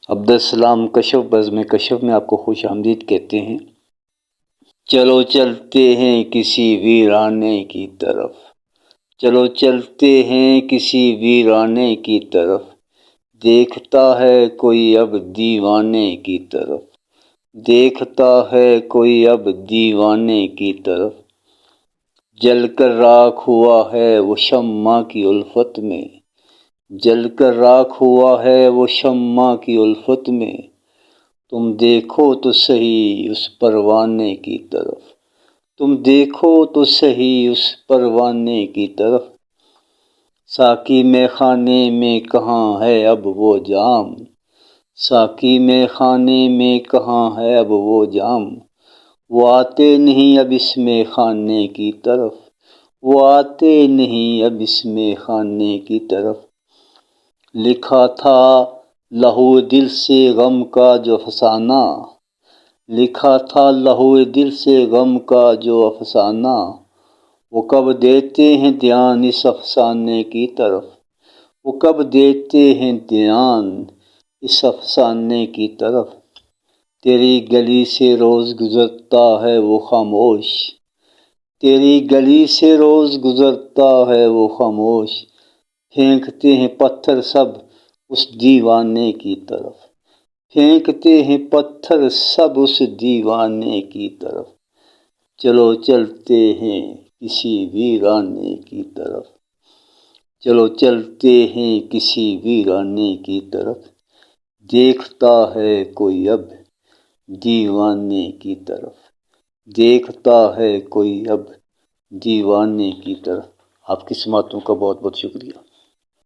عبدالسلام کشف بزم کشف میں آپ کو خوش آمدید کہتے ہیں۔ چلو چلتے ہیں کسی ویرانے کی طرف، چلو چلتے ہیں کسی ویرانے کی طرف، دیکھتا ہے کوئی اب دیوانے کی طرف، دیکھتا ہے کوئی اب دیوانے کی طرف، جل کر راکھ ہوا ہے وہ شمع کی الفت میں، جل کر راکھ ہوا ہے وہ شمع کی الفت میں، تم دیکھو تو صحیح اس پروانے کی طرف، تم دیکھو تو صحیح اس پروانے کی طرف، ساقی میں خانے میں کہاں ہے اب وہ جام، ساقی میں خانے میں کہاں ہے اب وہ جام، وہ آتے نہیں اب اس میں خانے کی طرف، وہ آتے نہیں اب اس میں خانے کی طرف، لکھا تھا لہو دل سے غم کا جو افسانہ، لکھا تھا لہو دل سے غم کا جو افسانہ، وہ کب دیتے ہیں دھیان اس افسانے کی طرف، وہ کب دیتے ہیں دھیان اس افسانے کی طرف، تیری گلی سے روز گزرتا ہے وہ خاموش، تیری گلی سے روز گزرتا ہے وہ خاموش، پھینکتے ہیں پتھر سب اس دیوانے کی طرف، پھینکتے ہیں پتھر سب اس دیوانے کی طرف، چلو چلتے ہیں کسی ویرانے کی طرف، چلو چلتے ہیں کسی ویرانے کی طرف، دیکھتا ہے کوئی اب دیوانے کی طرف، دیکھتا ہے کوئی اب دیوانے کی طرف۔ آپ کی سماعتوں کا بہت بہت شکریہ۔